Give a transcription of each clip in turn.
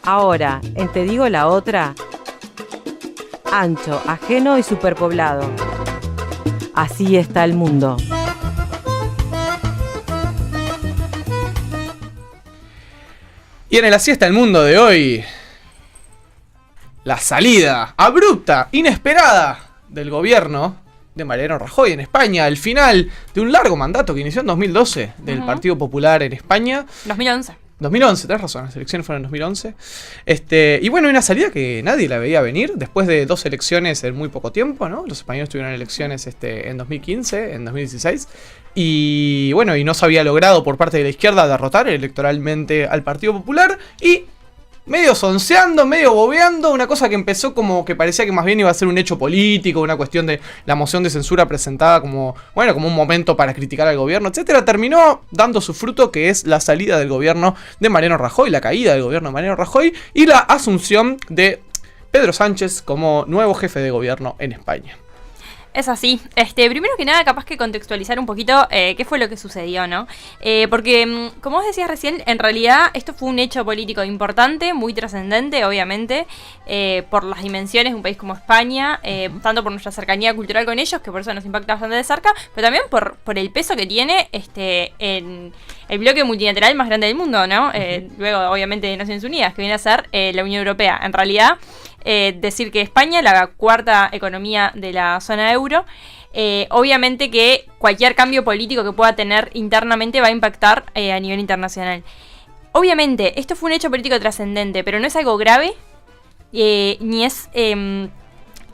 Ahora, en Te digo la otra, ancho, ajeno y superpoblado. Así está el mundo. Y en el Así está el mundo de hoy, la salida abrupta, inesperada del gobierno de Mariano Rajoy en España, el final de un largo mandato que inició en 2012 del Partido Popular en España. 2011, tenés razón, las elecciones fueron en 2011. Y bueno, una salida que nadie la veía venir, después de 2 elecciones en muy poco tiempo, ¿no? Los españoles tuvieron elecciones en 2015, en 2016. Y bueno, y no se había logrado por parte de la izquierda derrotar electoralmente al Partido Popular. Y medio sonceando, medio bobeando, una cosa que empezó como que parecía que más bien iba a ser un hecho político, una cuestión de la moción de censura presentada como, bueno, como un momento para criticar al gobierno, etcétera, terminó dando su fruto, que es la salida del gobierno de Mariano Rajoy, la caída del gobierno de Mariano Rajoy y la asunción de Pedro Sánchez como nuevo jefe de gobierno en España. Es así. Primero que nada, capaz que contextualizar un poquito qué fue lo que sucedió, ¿no? Porque, como vos decías recién, en realidad esto fue un hecho político importante, muy trascendente, obviamente, por las dimensiones de un país como España, tanto por nuestra cercanía cultural con ellos, que por eso nos impacta bastante de cerca, pero también por el peso que tiene en el bloque multilateral más grande del mundo, ¿no? Luego, obviamente, de Naciones Unidas, que viene a ser la Unión Europea. En realidad, decir que España, la cuarta economía de la zona euro, obviamente que cualquier cambio político que pueda tener internamente va a impactar a nivel internacional. Obviamente, esto fue un hecho político trascendente, pero no es algo grave, ni es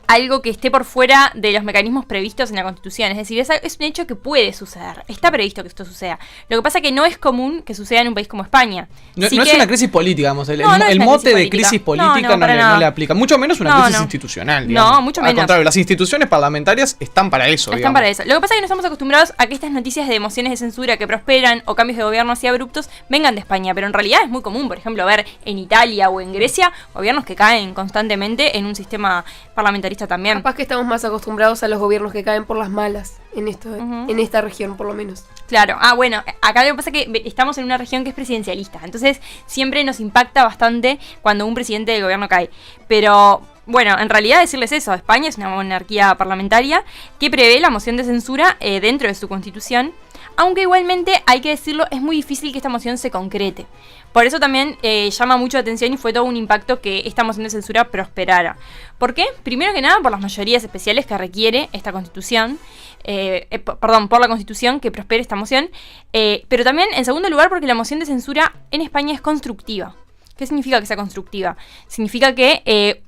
algo que esté por fuera de los mecanismos previstos en la Constitución. Es decir, es un hecho que puede suceder. Está previsto que esto suceda. Lo que pasa es que no es común que suceda en un país como España. No es una crisis política, digamos. El mote de crisis política no le aplica. Mucho menos una crisis institucional, digamos. No, mucho menos. Al contrario, las instituciones parlamentarias están para eso, Están para eso. Lo que pasa es que no estamos acostumbrados a que estas noticias de mociones de censura que prosperan o cambios de gobierno así abruptos vengan de España. Pero en realidad es muy común, por ejemplo, ver en Italia o en Grecia gobiernos que caen constantemente en un sistema parlamentarista también. Capaz que estamos más acostumbrados a los gobiernos que caen por las malas en esta región, por lo menos. Claro. Bueno, acá lo que pasa es que estamos en una región que es presidencialista, entonces siempre nos impacta bastante cuando un presidente del gobierno cae. Pero bueno, en realidad decirles eso, España es una monarquía parlamentaria que prevé la moción de censura dentro de su constitución, aunque igualmente, hay que decirlo, es muy difícil que esta moción se concrete. Por eso también llama mucho la atención y fue todo un impacto que esta moción de censura prosperara. ¿Por qué? Primero que nada por las mayorías especiales que requiere esta constitución, por la constitución que prospere esta moción, pero también en segundo lugar porque la moción de censura en España es constructiva. ¿Qué significa que sea constructiva? Significa que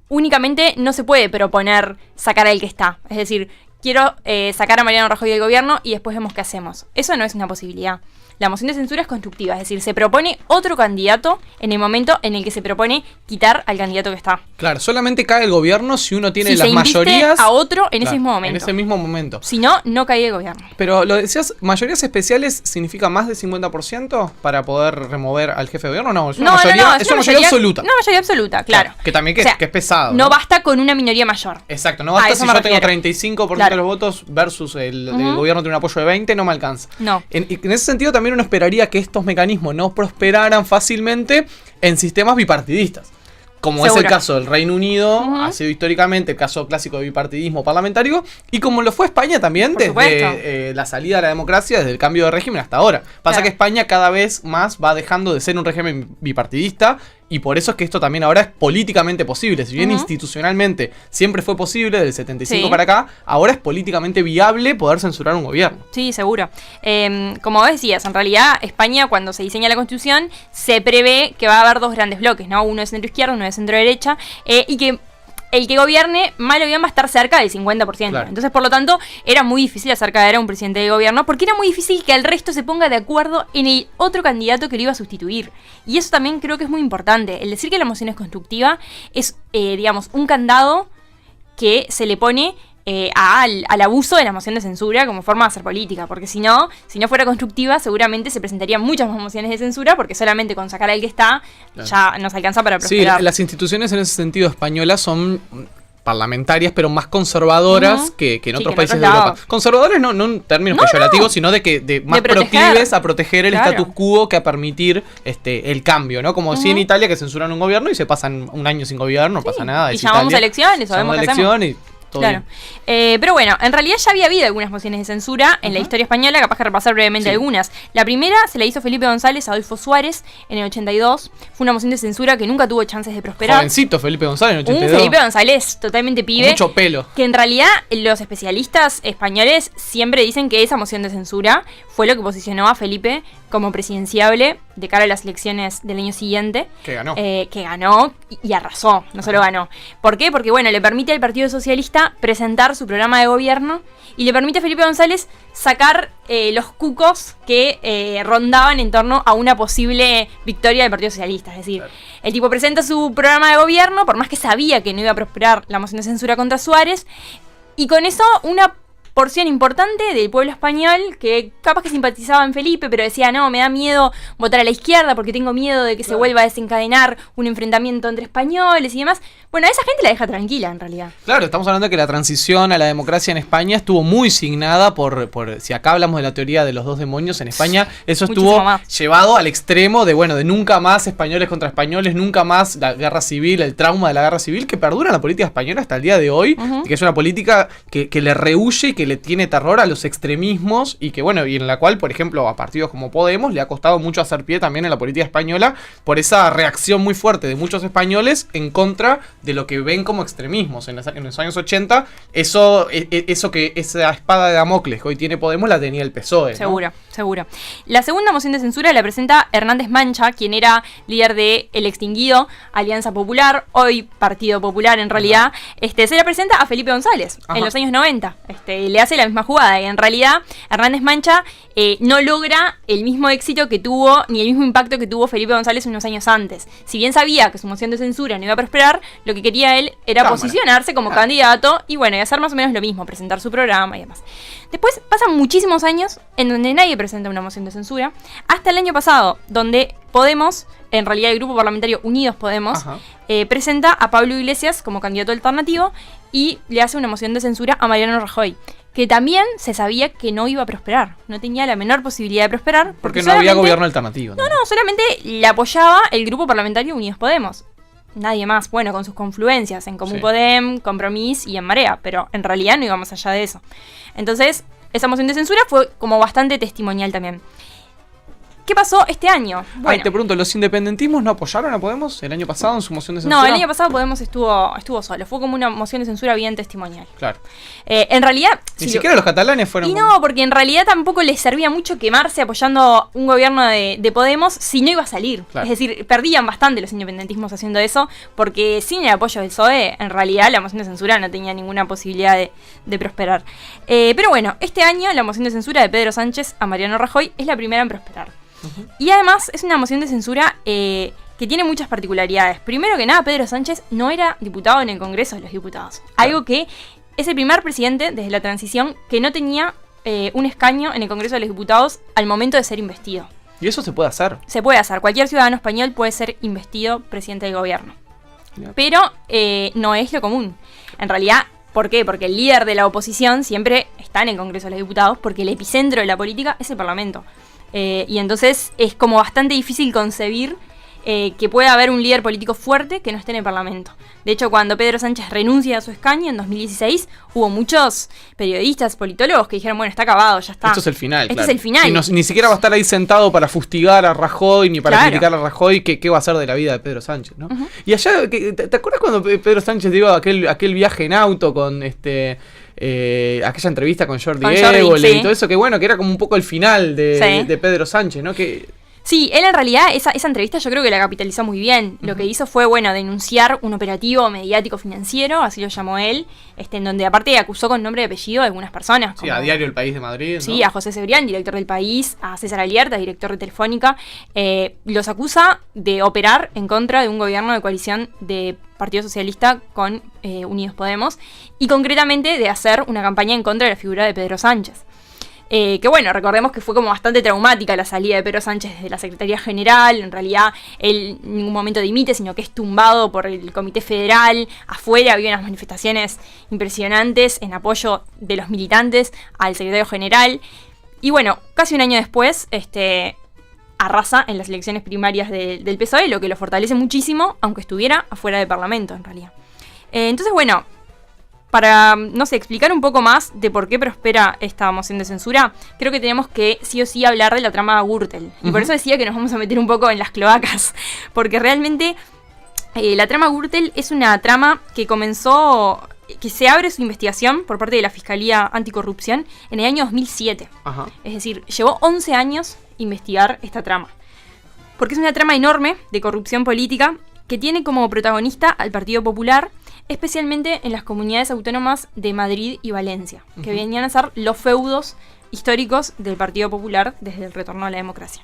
únicamente no se puede proponer sacar al que está, es decir, quiero sacar a Mariano Rajoy del gobierno y después vemos qué hacemos. Eso no es una posibilidad. La moción de censura es constructiva, es decir, se propone otro candidato en el momento en el que se propone quitar al candidato que está. Claro, solamente cae el gobierno si uno tiene las se mayorías a otro en ese mismo momento. En ese mismo momento. Si no, no cae el gobierno. Pero lo decías, ¿mayorías especiales significa más de 50% para poder remover al jefe de gobierno? No, es una mayoría absoluta. Una mayoría absoluta, claro. Que también que es pesado. No basta con una minoría mayor. Exacto, no basta si yo tengo 35% de los votos versus el gobierno tiene un apoyo de 20, no me alcanza. No. En ese sentido también uno esperaría que estos mecanismos no prosperaran fácilmente en sistemas bipartidistas. Como es el caso del Reino Unido, ha sido históricamente el caso clásico de bipartidismo parlamentario, y como lo fue España también desde la salida de la democracia, desde el cambio de régimen hasta ahora. Pasa que España cada vez más va dejando de ser un régimen bipartidista, y por eso es que esto también ahora es políticamente posible. Si bien institucionalmente siempre fue posible, del 75 para acá, ahora es políticamente viable poder censurar un gobierno. Sí, seguro. Como vos decías, en realidad España, cuando se diseña la Constitución, se prevé que va a haber 2 grandes bloques, ¿no? Uno de centro-izquierda, uno de centro-derecha, y que el que gobierne, mal o bien, va a estar cerca del 50%. Claro. Entonces, por lo tanto, era muy difícil hacer caer a un presidente de gobierno, porque era muy difícil que el resto se ponga de acuerdo en el otro candidato que lo iba a sustituir. Y eso también creo que es muy importante. El decir que la moción es constructiva es, digamos, un candado que se le pone al abuso de la moción de censura como forma de hacer política, porque si no fuera constructiva, seguramente se presentarían muchas más mociones de censura, porque solamente con sacar al que está ya nos alcanza para prosperar. Sí, las instituciones en ese sentido españolas son parlamentarias, pero más conservadoras que en otros países de otros Europa. lados. Conservadores no en términos peyorativos, sino de más proclives a proteger el status quo que a permitir el cambio, ¿no? Como si en Italia que censuran un gobierno y se pasan un año sin gobierno, no pasa nada. Y llamamos a elecciones, llamamos a elecciones. Claro. Pero bueno, en realidad ya había habido algunas mociones de censura en la historia española, capaz que repasar brevemente algunas. La primera se la hizo Felipe González a Adolfo Suárez en el 82. Fue una moción de censura que nunca tuvo chances de prosperar. Jovencito Felipe González en el 82. Un Felipe González totalmente pibe. Con mucho pelo. Que en realidad los especialistas españoles siempre dicen que esa moción de censura fue lo que posicionó a Felipe como presidenciable de cara a las elecciones del año siguiente. Que ganó. Que ganó y arrasó, no solo ganó. ¿Por qué? Porque bueno, le permite al Partido Socialista presentar su programa de gobierno y le permite a Felipe González sacar los cucos que rondaban en torno a una posible victoria del Partido Socialista. Es decir, el tipo presenta su programa de gobierno, por más que sabía que no iba a prosperar la moción de censura contra Suárez, y con eso una porción importante del pueblo español que capaz que simpatizaba en Felipe, pero decía, no, me da miedo votar a la izquierda porque tengo miedo de que se vuelva a desencadenar un enfrentamiento entre españoles y demás. Bueno, a esa gente la deja tranquila, en realidad. Claro, estamos hablando de que la transición a la democracia en España estuvo muy signada por si acá hablamos de la teoría de los dos demonios, en España eso estuvo llevado al extremo de nunca más españoles contra españoles, nunca más la guerra civil, el trauma de la guerra civil que perdura en la política española hasta el día de hoy, que es una política que le rehúye y que le tiene terror a los extremismos y que y en la cual, por ejemplo, a partidos como Podemos le ha costado mucho hacer pie también en la política española por esa reacción muy fuerte de muchos españoles en contra de lo que ven como extremismos. En los años 80, esa espada de Damocles que hoy tiene Podemos la tenía el PSOE, ¿no? Seguro. La segunda moción de censura la presenta Hernández Mancha, quien era líder de el extinguido Alianza Popular, hoy Partido Popular en realidad. Se la presenta a Felipe González en los años 90. Le hace la misma jugada y en realidad Hernández Mancha no logra el mismo éxito que tuvo ni el mismo impacto que tuvo Felipe González unos años antes. Si bien sabía que su moción de censura no iba a prosperar, lo que quería él era posicionarse como candidato y hacer más o menos lo mismo, presentar su programa y demás. Después pasan muchísimos años en donde nadie presenta una moción de censura, hasta el año pasado, donde Podemos, en realidad el grupo parlamentario Unidos Podemos, presenta a Pablo Iglesias como candidato alternativo y le hace una moción de censura a Mariano Rajoy, que también se sabía que no iba a prosperar, no tenía la menor posibilidad de prosperar. Porque no había gobierno alternativo. No, solamente le apoyaba el grupo parlamentario Unidos Podemos. Nadie más, con sus confluencias en Común Podem, Compromís y en Marea, pero en realidad no iba más allá de eso. Entonces, esa moción de censura fue como bastante testimonial también. ¿Qué pasó este año? Te pregunto, ¿los independentismos no apoyaron a Podemos el año pasado en su moción de censura? No, el año pasado Podemos estuvo solo. Fue como una moción de censura bien testimonial. Claro. En realidad... Ni siquiera los catalanes fueron... Y no, porque en realidad tampoco les servía mucho quemarse apoyando un gobierno de Podemos si no iba a salir. Claro. Es decir, perdían bastante los independentismos haciendo eso, porque sin el apoyo del PSOE, en realidad la moción de censura no tenía ninguna posibilidad de prosperar. Pero este año la moción de censura de Pedro Sánchez a Mariano Rajoy es la primera en prosperar. Y además es una moción de censura que tiene muchas particularidades. Primero que nada, Pedro Sánchez no era diputado en el Congreso de los Diputados. Claro. Algo que es el primer presidente desde la transición que no tenía un escaño en el Congreso de los Diputados al momento de ser investido. ¿Y eso se puede hacer? Se puede hacer. Cualquier ciudadano español puede ser investido presidente del gobierno. Bien. Pero no es lo común. En realidad... ¿Por qué? Porque el líder de la oposición siempre está en el Congreso de los Diputados porque el epicentro de la política es el Parlamento. Y entonces es como bastante difícil concebir que pueda haber un líder político fuerte que no esté en el Parlamento. De hecho, cuando Pedro Sánchez renuncia a su escaño en 2016, hubo muchos periodistas, politólogos que dijeron, está acabado, ya está. Esto es el final, Este es el final. Y ni siquiera va a estar ahí sentado para fustigar a Rajoy, ni para criticar a Rajoy, qué va a hacer de la vida de Pedro Sánchez, ¿no? Y allá, ¿te acuerdas cuando Pedro Sánchez dio aquel viaje en auto con aquella entrevista con Jordi Évole y todo eso, que era como un poco el final de Pedro Sánchez, ¿no? Sí, él en realidad esa entrevista yo creo que la capitalizó muy bien. Lo que hizo fue, denunciar un operativo mediático financiero, así lo llamó él, en donde aparte acusó con nombre y apellido a algunas personas. Sí, a Diario El País de Madrid, ¿no? Sí, a José Cebrián, director del País, a César Alierta, director de Telefónica. Los acusa de operar en contra de un gobierno de coalición de Partido Socialista con Unidos Podemos y concretamente de hacer una campaña en contra de la figura de Pedro Sánchez. Que bueno, recordemos que fue como bastante traumática la salida de Pedro Sánchez desde la Secretaría General. En realidad, él en ningún momento dimite, sino que es tumbado por el Comité Federal. Afuera había unas manifestaciones impresionantes en apoyo de los militantes al secretario general. Y bueno, casi un año después, arrasa en las elecciones primarias del PSOE, lo que lo fortalece muchísimo, aunque estuviera afuera del Parlamento, en realidad. Entonces, bueno, para, no sé, explicar un poco más de por qué prospera esta moción de censura, creo que tenemos que sí o sí hablar de la trama Gürtel. Y por eso decía que nos vamos a meter un poco en las cloacas, porque realmente la trama Gürtel es una trama que comenzó, que se abre su investigación por parte de la Fiscalía Anticorrupción en el año 2007. Ajá. Es decir, llevó 11 años investigar esta trama. Porque es una trama enorme de corrupción política que tiene como protagonista al Partido Popular, especialmente en las comunidades autónomas de Madrid y Valencia, que venían a ser los feudos históricos del Partido Popular desde el retorno a la democracia.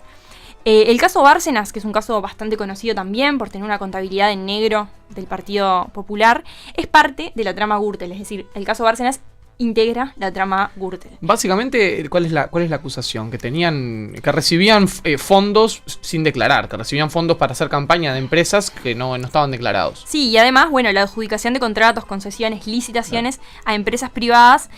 El caso Bárcenas, que es un caso bastante conocido también por tener una contabilidad en negro del Partido Popular, es parte de la trama Gürtel, es decir, el caso Bárcenas integra la trama Gürtel. Básicamente, ¿cuál es la acusación? Que recibían fondos sin declarar, que recibían fondos para hacer campaña de empresas que no estaban declarados. Sí, y además, bueno, la adjudicación de contratos, concesiones, licitaciones a empresas privadas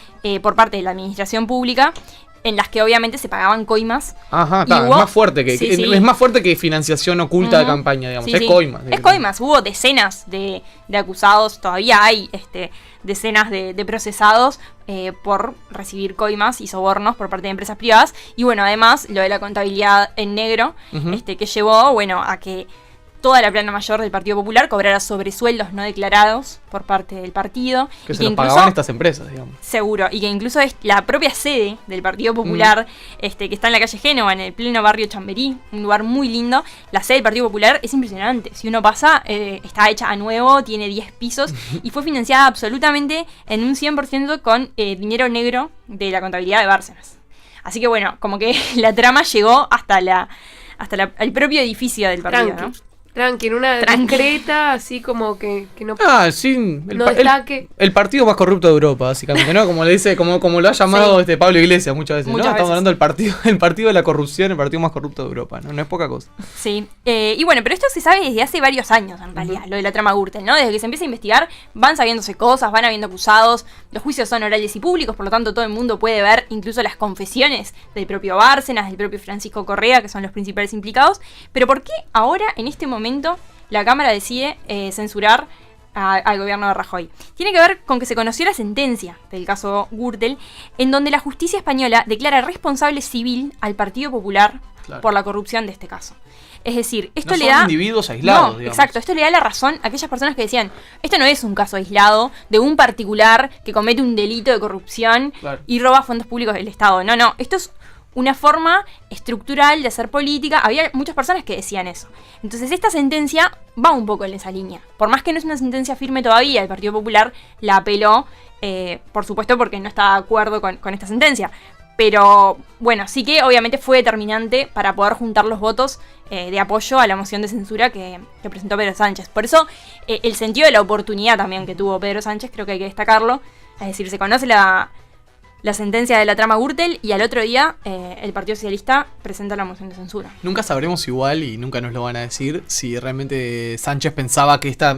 por parte de la administración pública, en las que obviamente se pagaban coimas. Ajá, es más fuerte que es más fuerte que financiación oculta de campaña, digamos. Es coimas. Es coimas. Hubo decenas de acusados, todavía hay decenas de procesados por recibir coimas y sobornos por parte de empresas privadas. Y bueno, además, lo de la contabilidad en negro, que llevó, bueno, a que toda la plana mayor del Partido Popular cobrara sobresueldos no declarados por parte del partido. Que se los pagaban estas empresas, digamos. Seguro, y que incluso es la propia sede del Partido Popular, que está en la calle Génova, en el pleno barrio Chamberí, un lugar muy lindo. La sede del Partido Popular es impresionante. Si uno pasa, está hecha a nuevo, tiene 10 pisos y fue financiada absolutamente en un 100% con dinero negro de la contabilidad de Bárcenas. Así que bueno, como que la trama llegó hasta el propio edificio del partido, ¿no? Tranqui, en una discreta, así como que no, sí, no destaque. El partido más corrupto de Europa, básicamente, ¿no? Como le dice, como lo ha llamado Pablo Iglesias muchas veces, ¿no? Estamos hablando del partido de la corrupción, el partido más corrupto de Europa, ¿no? No es poca cosa. Sí, y bueno, pero esto se sabe desde hace varios años, en realidad, lo de la trama Gürtel, ¿no? Desde que se empieza a investigar, van sabiéndose cosas, van habiendo acusados, los juicios son orales y públicos, por lo tanto todo el mundo puede ver incluso las confesiones del propio Bárcenas, del propio Francisco Correa, que son los principales implicados. Pero ¿por qué ahora, en este momento, la Cámara decide censurar al gobierno de Rajoy? Tiene que ver con que se conoció la sentencia del caso Gürtel, en donde la justicia española declara responsable civil al Partido Popular por la corrupción de este caso. Es decir, esto le da... individuos aislados, digamos. Exacto, esto le da la razón a aquellas personas que decían, esto no es un caso aislado de un particular que comete un delito de corrupción y roba fondos públicos del Estado. No, esto es una forma estructural de hacer política. Había muchas personas que decían eso. Entonces esta sentencia va un poco en esa línea. Por más que no es una sentencia firme todavía, el Partido Popular la apeló, por supuesto porque no está de acuerdo con esta sentencia. Pero bueno, sí que obviamente fue determinante para poder juntar los votos de apoyo a la moción de censura que presentó Pedro Sánchez. Por eso el sentido de la oportunidad también que tuvo Pedro Sánchez, creo que hay que destacarlo. Es decir, se conoce la sentencia de la trama Gürtel y al otro día el Partido Socialista presenta la moción de censura. Nunca sabremos igual, y nunca nos lo van a decir, si realmente Sánchez pensaba que esta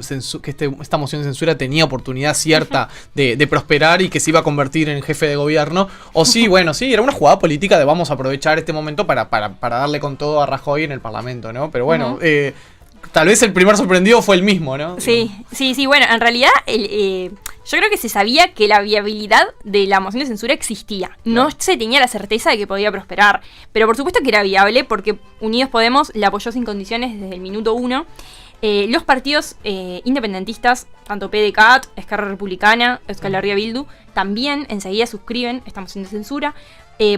moción de censura tenía oportunidad cierta de prosperar y que se iba a convertir en jefe de gobierno, o si, bueno, sí, era una jugada política de vamos a aprovechar este momento para darle con todo a Rajoy en el Parlamento, ¿no? Pero bueno, tal vez el primer sorprendido fue el mismo, ¿no? Sí, bueno, en realidad yo creo que se sabía que la viabilidad de la moción de censura existía. No se tenía la certeza de que podía prosperar, pero por supuesto que era viable porque Unidos Podemos la apoyó sin condiciones desde el minuto 1. Los partidos independentistas, tanto PDeCAT, Esquerra Republicana, Euskal Herria Bildu, también enseguida suscriben esta moción de censura.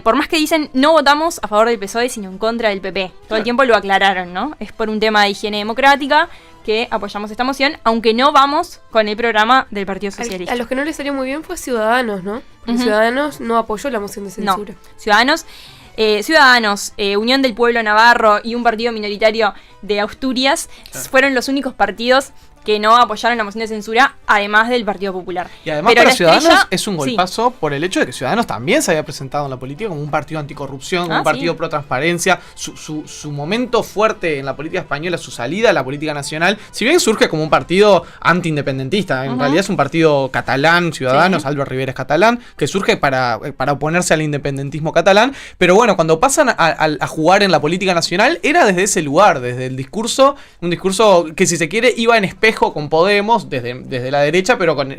Por más que dicen no votamos a favor del PSOE sino en contra del PP. Todo el tiempo lo aclararon, ¿no? Es por un tema de higiene democrática que apoyamos esta moción, aunque no vamos con el programa del Partido Socialista. A los que no les salió muy bien fue Ciudadanos, ¿no? Ciudadanos no apoyó la moción de censura. No. Ciudadanos, Unión del Pueblo Navarro y un partido minoritario de Asturias, Claro. fueron los únicos partidos que no apoyaron la moción de censura, además del Partido Popular. Y además Pero para la Ciudadanos estrella- es un sí. golpazo por el hecho de que Ciudadanos también se había presentado en la política como un partido anticorrupción, como un partido sí. pro transparencia. Su momento fuerte en la política española, su salida a la política nacional, si bien surge como un partido anti-independentista, en realidad es un partido catalán, Ciudadanos, Sí. Albert Rivera es catalán, que surge para oponerse al independentismo catalán. Pero bueno, cuando pasan a jugar en la política nacional, era desde ese lugar, desde el discurso, un discurso que si se quiere iba en espejo con Podemos, desde la derecha, pero en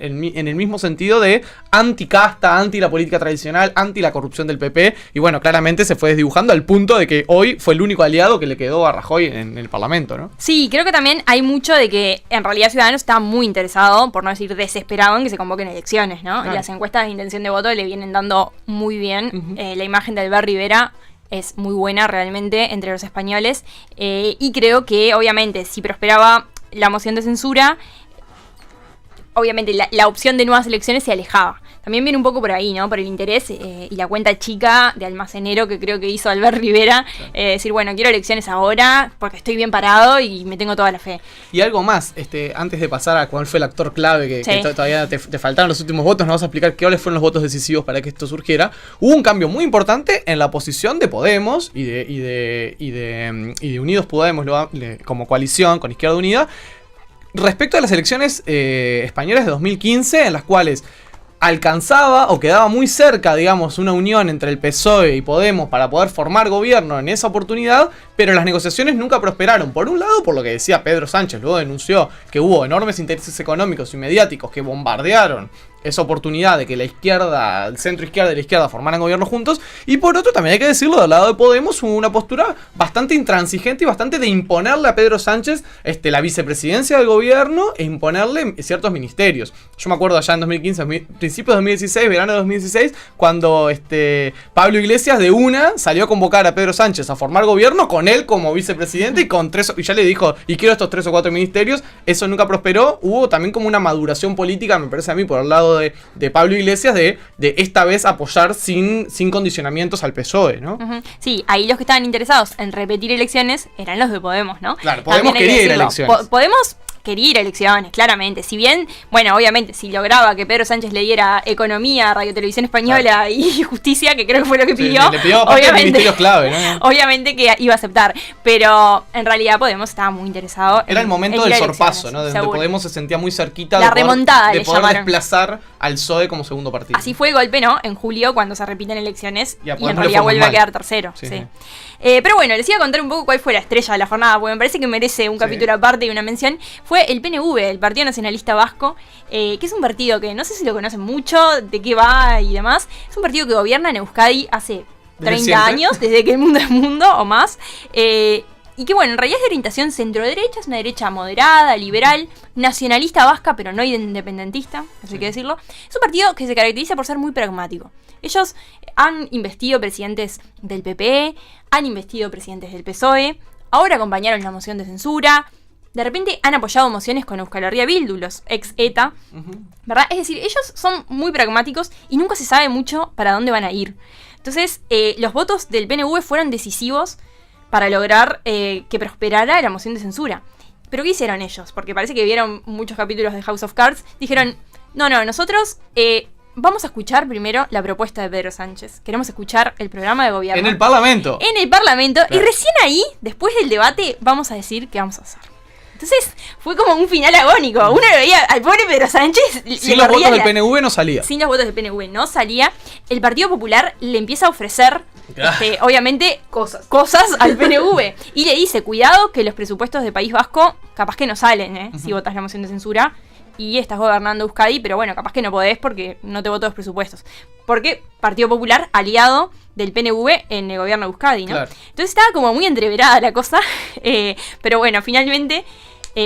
el mismo sentido de anticasta, anti la política tradicional, anti la corrupción del PP. Y bueno, claramente se fue desdibujando al punto de que hoy fue el único aliado que le quedó a Rajoy en el Parlamento, ¿no? Sí, creo que también hay mucho de que en realidad Ciudadanos está muy interesado, por no decir desesperado, en que se convoquen elecciones, ¿no? Claro. Las encuestas de intención de voto le vienen dando muy bien. Ujú. La imagen de Albert Rivera es muy buena realmente entre los españoles. Y creo que obviamente si prosperaba la moción de censura, obviamente la opción de nuevas elecciones se alejaba. También viene un poco por ahí, ¿no? Por el interés y la cuenta chica de almacenero que creo que hizo Albert Rivera. Decir, bueno, quiero elecciones ahora porque estoy bien parado y me tengo toda la fe. Y algo más, antes de pasar a cuál fue el actor clave que Sí. todavía te faltaron los últimos votos, nos vas a explicar cuáles fueron los votos decisivos para que esto surgiera. Hubo un cambio muy importante en la posición de Podemos y de Unidos Podemos como coalición con Izquierda Unida respecto a las elecciones españolas de 2015, en las cuales alcanzaba o quedaba muy cerca, digamos, una unión entre el PSOE y Podemos para poder formar gobierno en esa oportunidad, pero las negociaciones nunca prosperaron. Por un lado, por lo que decía Pedro Sánchez, luego denunció que hubo enormes intereses económicos y mediáticos que bombardearon esa oportunidad de que la izquierda, el centro izquierda y la izquierda formaran gobierno juntos. Y por otro, también hay que decirlo, del lado de Podemos hubo una postura bastante intransigente y bastante de imponerle a Pedro Sánchez la vicepresidencia del gobierno e imponerle ciertos ministerios. Yo me acuerdo allá en 2015, principios de 2016, verano de 2016, cuando Pablo Iglesias de una salió a convocar a Pedro Sánchez a formar gobierno con él como vicepresidente y ya le dijo, y quiero estos 3 o 4 ministerios. Eso nunca prosperó. Hubo también como una maduración política, me parece a mí, por el lado de Pablo Iglesias de esta vez apoyar sin condicionamientos al PSOE, ¿no? Ujú. Sí, ahí los que estaban interesados en repetir elecciones eran los de Podemos, ¿no? Claro, Podemos También hay que quería ir a decirlo. elecciones. Podemos quería ir a elecciones, claramente. Si bien, bueno, obviamente, si lograba que Pedro Sánchez le diera economía, Radio Televisión Española y justicia, que creo que fue lo que pidió, Sí, le pidió aparte ministerios clave, ¿no? obviamente que iba a aceptar. Pero en realidad Podemos estaba muy interesado. Era el momento en del ir a sorpaso, elecciones, ¿no? Donde seguro. Podemos se sentía muy cerquita La remontada de le poder llamaron. desplazar al PSOE como segundo partido. Así fue el golpe, ¿no? En julio, cuando se repiten elecciones Y a y Podemos en le realidad fue muy vuelve a mal. quedar tercero. Sí, Sí. sí. Pero bueno, les iba a contar un poco cuál fue la estrella de la jornada, porque me parece que merece un Sí. capítulo aparte y una mención. Fue el PNV, el Partido Nacionalista Vasco, que es un partido que no sé si lo conocen mucho, de qué va y demás. Es un partido que gobierna en Euskadi hace Desde 30 siempre. años, desde que el mundo es mundo o más. Y que bueno, en realidad es de orientación centro-derecha, es una derecha moderada, liberal, nacionalista vasca, pero no independentista, eso hay que decirlo. Es un partido que se caracteriza por ser muy pragmático. Ellos han investido presidentes del PP, han investido presidentes del PSOE, ahora acompañaron la moción de censura, de repente han apoyado mociones con Euskal Herria Bildu, los ex ETA, ¿verdad? Es decir, ellos son muy pragmáticos y nunca se sabe mucho para dónde van a ir. Entonces, los votos del PNV fueron decisivos para lograr que prosperara la moción de censura. ¿Pero qué hicieron ellos? Porque parece que vieron muchos capítulos de House of Cards. Dijeron, no, nosotros vamos a escuchar primero la propuesta de Pedro Sánchez. Queremos escuchar el programa de gobierno. En el Parlamento. En el Parlamento. Claro. Y recién ahí, después del debate, vamos a decir qué vamos a hacer. Entonces, fue como un final agónico. Uno lo veía al pobre Pedro Sánchez. Sin los votos del PNV no salía. Sin los votos del PNV no salía. El Partido Popular le empieza a ofrecer, Ah. obviamente, cosas al PNV. Y le dice, cuidado que los presupuestos de País Vasco capaz que no salen, si votas la moción de censura. Y estás gobernando Euskadi, pero bueno, capaz que no podés porque no te voto los presupuestos. Porque Partido Popular, aliado del PNV en el gobierno de Euskadi, ¿no? Claro. Entonces estaba como muy entreverada la cosa. Pero bueno, finalmente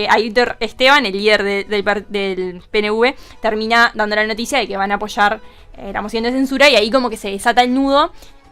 Aitor Esteban, el líder del PNV, termina dando la noticia de que van a apoyar la moción de censura y ahí como que se desata el nudo.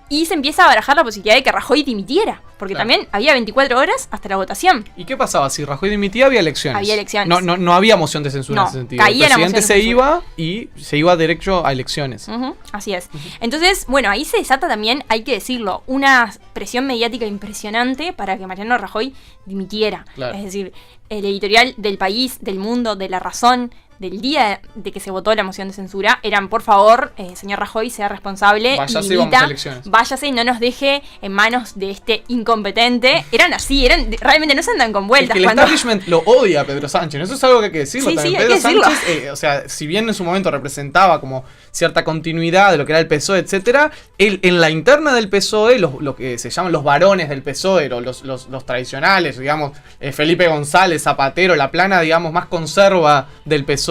Y se empieza a barajar la posibilidad de que Rajoy dimitiera, porque Claro. también había 24 horas hasta la votación. ¿Y qué pasaba? Si Rajoy dimitía, había elecciones. Había elecciones. No había moción de censura No, en ese sentido. caía El la presidente moción de se censura. iba y se iba derecho a elecciones. Ujú, así es. Entonces, bueno, ahí se desata también, hay que decirlo, una presión mediática impresionante para que Mariano Rajoy dimitiera. Claro. Es decir, el editorial del País, del Mundo, de La Razón, del día de que se votó la moción de censura, eran, por favor, señor Rajoy, sea responsable, Váyase y y vamos a elecciones. váyase y no nos deje en manos de este incompetente. Eran así, realmente no se andan con Es vueltas. que el cuando- establishment lo odia a Pedro Sánchez. Eso es algo que hay que decirlo Sí, también. sí, hay Pedro que decirlo. Sánchez, o sea, si bien en su momento representaba como cierta continuidad de lo que era el PSOE, etcétera, él, en la interna del PSOE, lo que se llaman los varones del PSOE, o los tradicionales, digamos, Felipe González, Zapatero, la plana, digamos, más conserva del PSOE,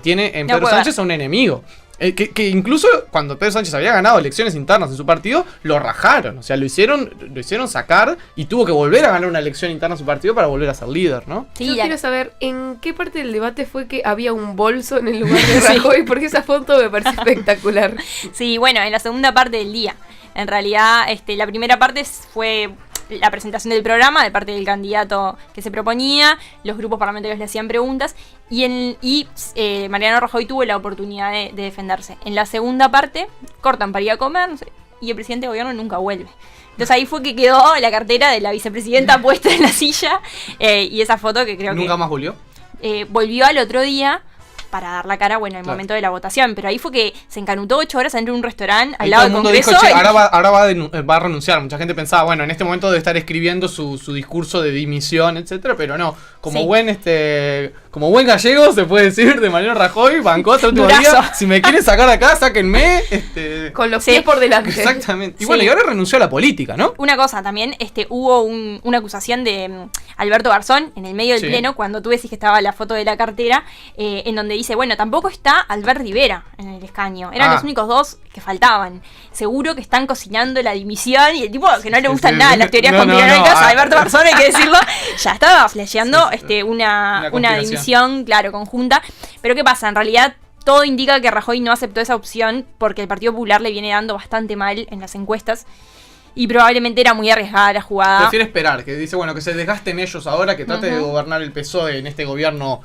tiene en No Pedro puede Sánchez a un enemigo. Que incluso cuando Pedro Sánchez había ganado elecciones internas en su partido, lo rajaron. O sea, lo hicieron sacar y tuvo que volver a ganar una elección interna en su partido para volver a ser líder, ¿no? Sí, Yo la- quiero saber en qué parte del debate fue que había un bolso en el lugar de Rajoy, porque esa foto me parece espectacular. Sí, bueno, en la segunda parte del día. En realidad, la primera parte fue la presentación del programa de parte del candidato que se proponía, los grupos parlamentarios le hacían preguntas y Mariano Rajoy tuvo la oportunidad de defenderse. En la segunda parte, cortan para ir a comer, no sé, y el presidente de gobierno nunca vuelve. Entonces ahí fue que quedó la cartera de la vicepresidenta puesta en la silla y esa foto que creo Nunca que más volvió. volvió al otro día para dar la cara, bueno, en el Claro. momento de la votación. Pero ahí fue que se encanutó 8 horas dentro de un restaurante al Ahí lado todo el del mundo Congreso. dijo, che, y- ahora va a renunciar. Mucha gente pensaba, bueno, en este momento debe estar escribiendo su discurso de dimisión, etcétera, pero no. Como Sí. como buen gallego, se puede decir, de Mariano Rajoy, bancó hasta el último Durazo. día. Si me quieren sacar de acá, sáquenme. Con los Sí. pies por delante. Exactamente. Y Sí. bueno, y ahora renunció a la política, ¿no? Una cosa también, hubo una acusación de Alberto Garzón en el medio del Sí. pleno, cuando tú decís que estaba la foto de la cartera, en donde dice, bueno, tampoco está Albert Rivera en el escaño. Eran Ah. los únicos dos que faltaban. Seguro que están cocinando la dimisión y el tipo que no le gustan sí, nada sí. las teorías No, no, conspiranoicas, no. Alberto Garzón, hay que decirlo, ya estaba flasheando Una una conspiración. dimisión, claro, conjunta. Pero ¿qué pasa? En realidad todo indica que Rajoy no aceptó esa opción porque el Partido Popular le viene dando bastante mal en las encuestas y probablemente era muy arriesgada la jugada. Prefiere esperar, que dice, bueno, que se desgasten ellos ahora, que trate de Ujú. gobernar el PSOE en este gobierno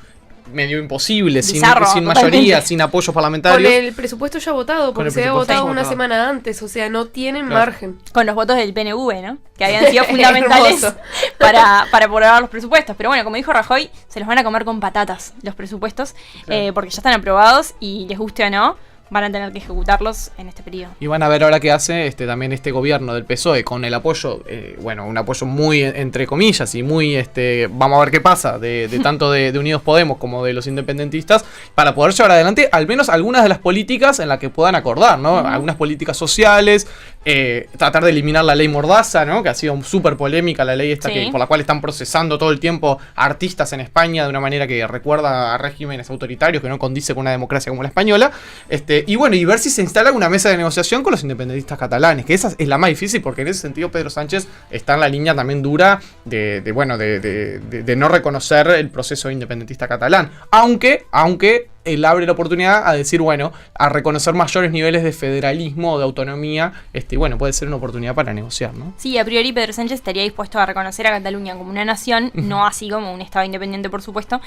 medio imposible, sin Bizarro, mayoría, totalmente. sin apoyos Con parlamentarios. el presupuesto ya votado, Con porque el se había presupuesto votado ya una votado. semana antes, o sea, no tienen Claro. margen. Con los votos del PNV, ¿no? Que habían sido fundamentales Hermoso. para aprobar los presupuestos. Pero bueno, como dijo Rajoy, se los van a comer con patatas los presupuestos, Claro. porque ya están aprobados y les guste o no, van a tener que ejecutarlos en este periodo. Y van a ver ahora qué hace también este gobierno del PSOE con el apoyo, un apoyo muy entre comillas y muy, vamos a ver qué pasa, de tanto de Unidos Podemos como de los independentistas, para poder llevar adelante al menos algunas de las políticas en las que puedan acordar, ¿no? Algunas políticas sociales, tratar de eliminar la ley Mordaza, ¿no? Que ha sido súper polémica la ley esta Sí. por la cual están procesando todo el tiempo a artistas en España de una manera que recuerda a regímenes autoritarios, que no condice con una democracia como la española. Y bueno, y ver si se instala una mesa de negociación con los independentistas catalanes, que esa es la más difícil, porque en ese sentido Pedro Sánchez está en la línea también dura de no reconocer el proceso independentista catalán. Aunque él abre la oportunidad a decir, bueno, a reconocer mayores niveles de federalismo o de autonomía, puede ser una oportunidad para negociar, ¿no? Sí, a priori Pedro Sánchez estaría dispuesto a reconocer a Cataluña como una nación, no así como un Estado independiente, por supuesto.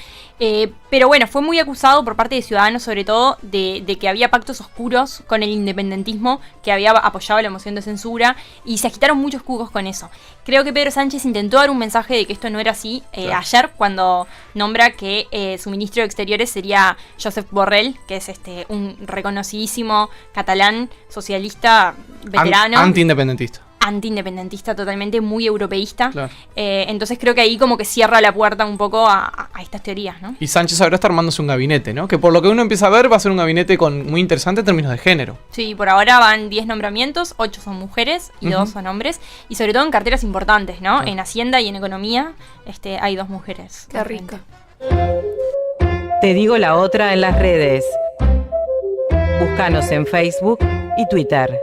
Pero bueno, fue muy acusado por parte de Ciudadanos, sobre todo, de que había pactos oscuros con el independentismo, que había apoyado la moción de censura, y se agitaron muchos cucos con eso. Creo que Pedro Sánchez intentó dar un mensaje de que esto no era así Claro. ayer, cuando nombra que su ministro de Exteriores sería Josep Borrell, que es un reconocidísimo catalán socialista veterano. Anti-independentista. Anti-independentista, totalmente muy europeísta. Claro. Entonces creo que ahí como que cierra la puerta un poco a estas teorías, ¿no? Y Sánchez ahora está armándose un gabinete, ¿no? Que por lo que uno empieza a ver va a ser un gabinete muy interesante en términos de género. Sí, por ahora van 10 nombramientos, 8 son mujeres y 2 son hombres. Y sobre todo en carteras importantes, ¿no? Claro. En Hacienda y en Economía hay 2 mujeres. Qué rica. Te digo la otra en las redes. Búscanos en Facebook y Twitter.